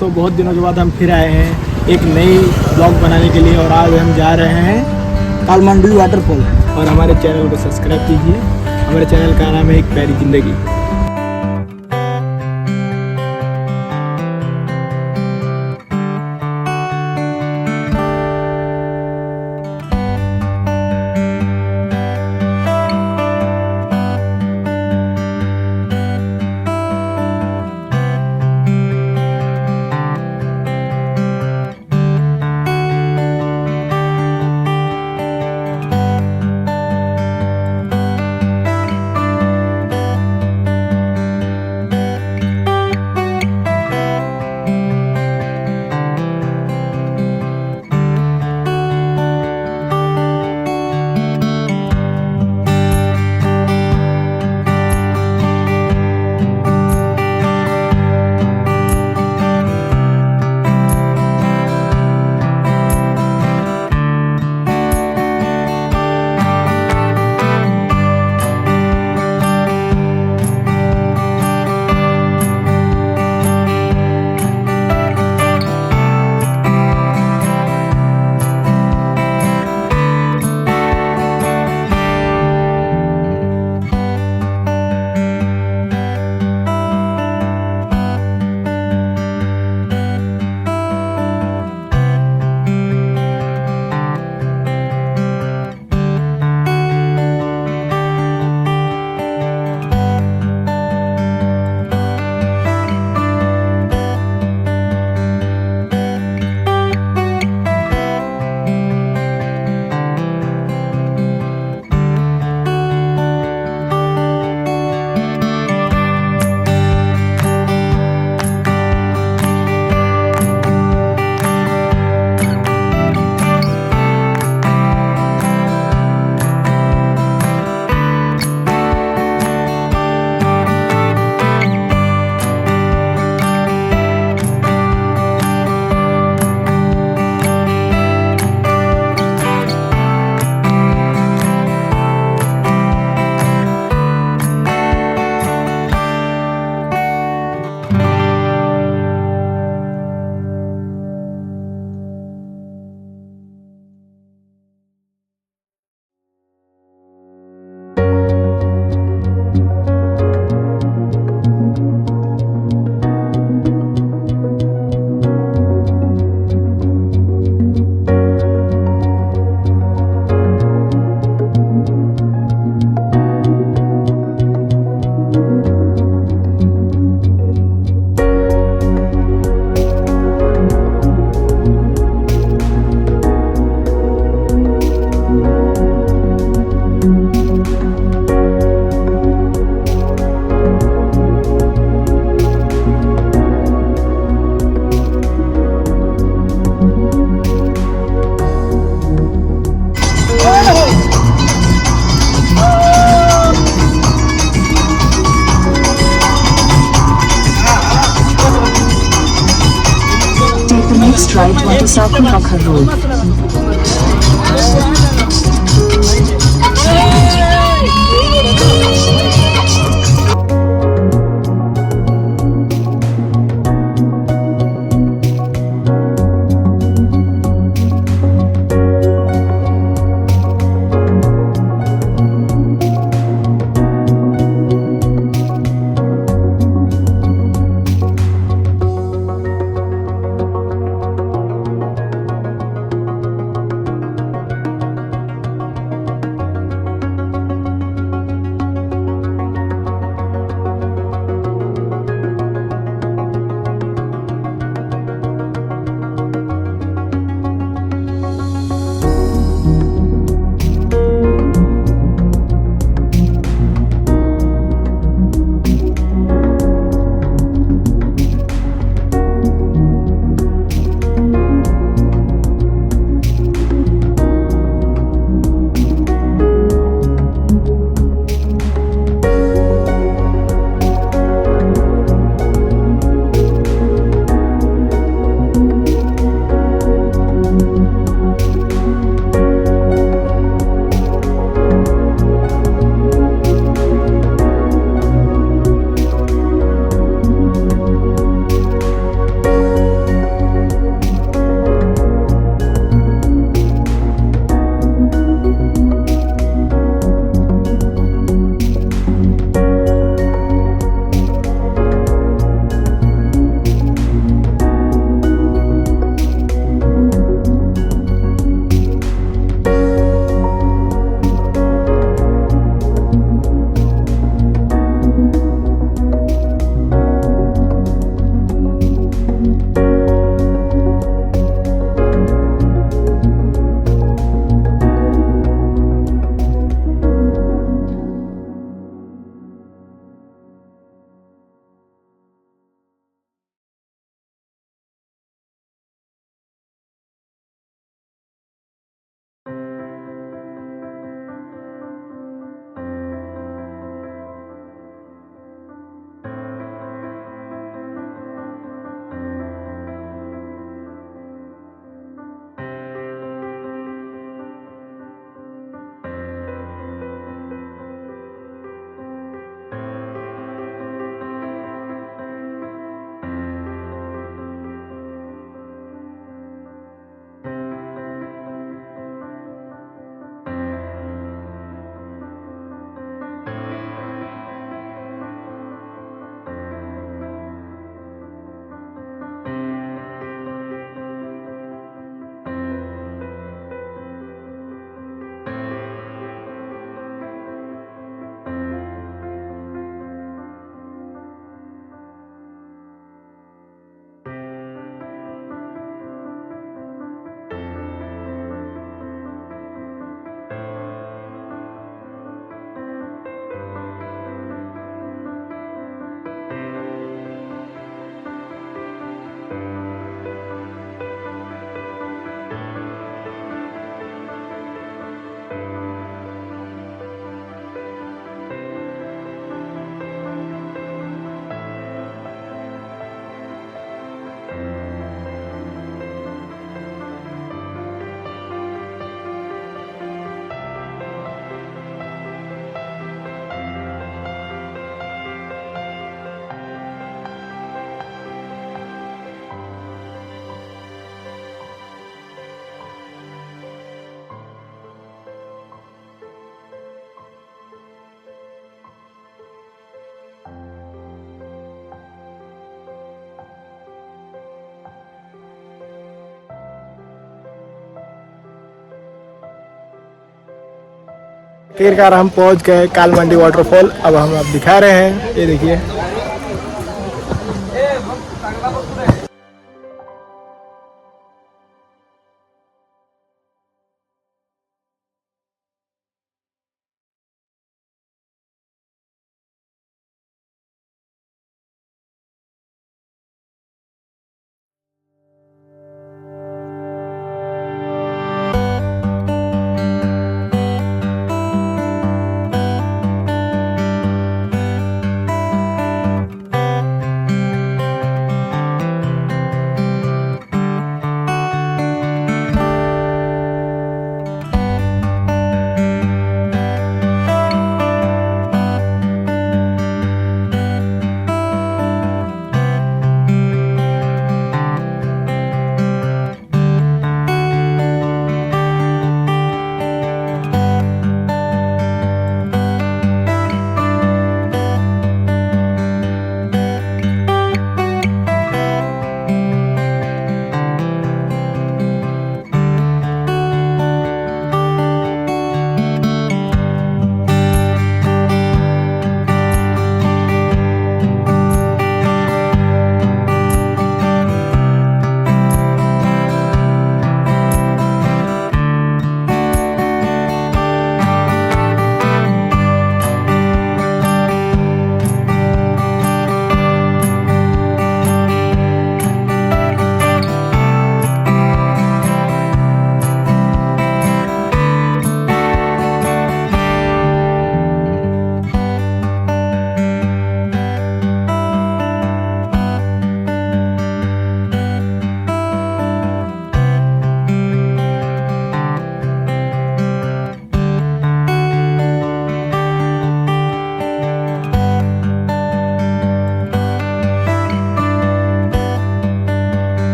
तो बहुत दिनों के बाद हम फिर आए हैं एक नई ब्लॉग बनाने के लिए और आज हम जा रहे हैं कालमांडवी वाटरफॉल। और हमारे चैनल को सब्सक्राइब कीजिए। हमारे चैनल का नाम है एक प्यारी ज़िंदगी। Right onto South Kalmandavi Road. आखिरकार हम पहुंच गए कालमंडी वाटरफॉल। अब हम आप दिखा रहे हैं, ये देखिए।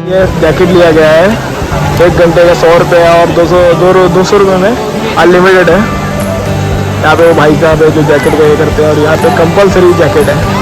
ये जैकेट लिया गया है, 1 घंटे का 100 रुपये और 200 रुपये में अनलिमिटेड है। यहाँ पे वो भाई साहब है जो जैकेट का ये करते हैं, और यहाँ पे कंपलसरी जैकेट है।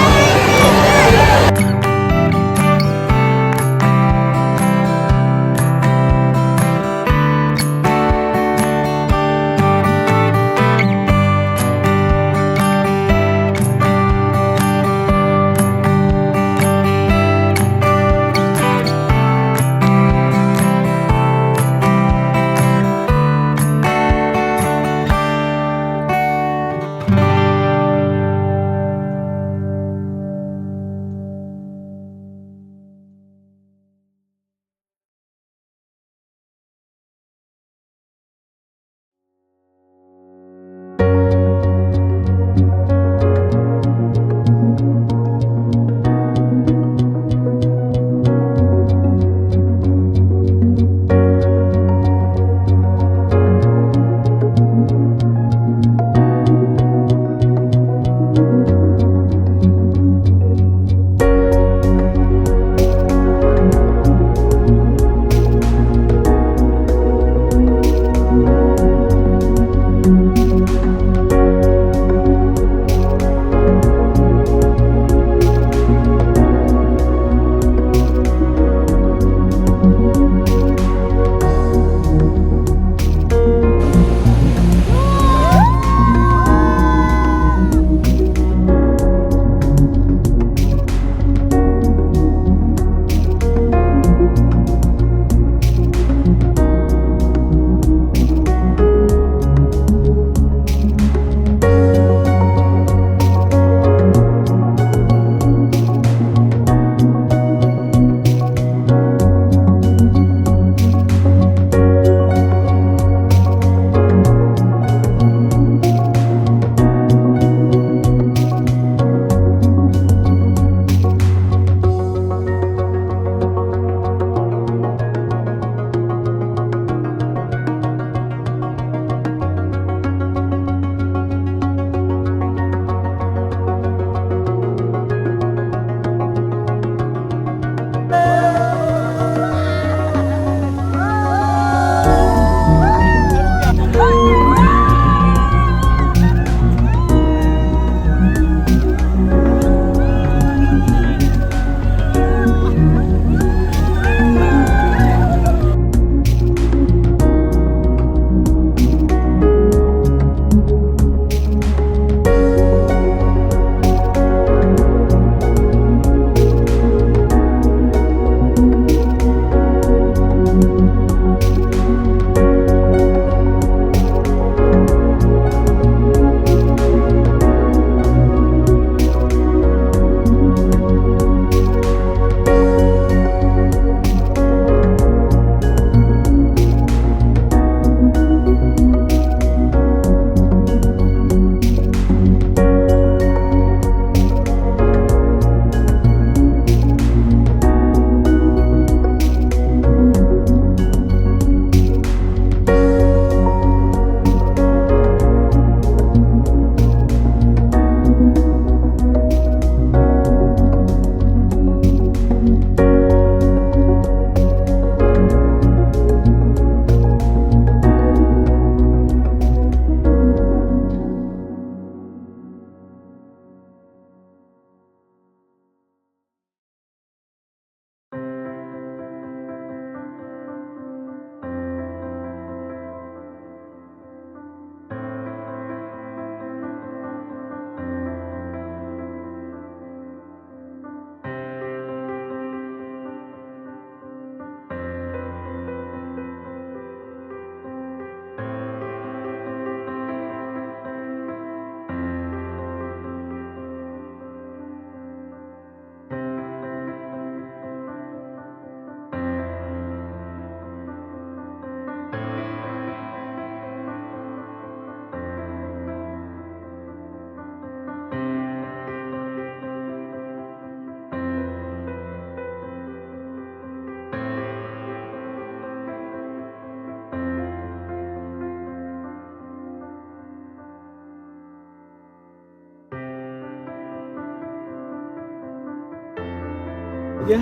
ठीक है।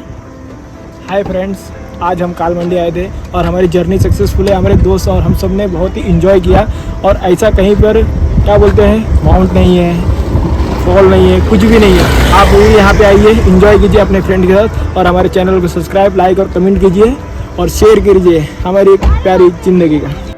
हाय फ्रेंड्स, आज हम कालमंडी आए थे और हमारी जर्नी सक्सेसफुल है। हमारे दोस्त और हम सब ने बहुत ही इन्जॉय किया। और ऐसा कहीं पर क्या बोलते हैं, माउंट नहीं है, फॉल नहीं है, कुछ भी नहीं है। आप भी यहाँ पे आइए, इन्जॉय कीजिए अपने फ्रेंड के साथ। और हमारे चैनल को सब्सक्राइब, लाइक और कमेंट कीजिए और शेयर कीजिए हमारी प्यारी ज़िंदगी का।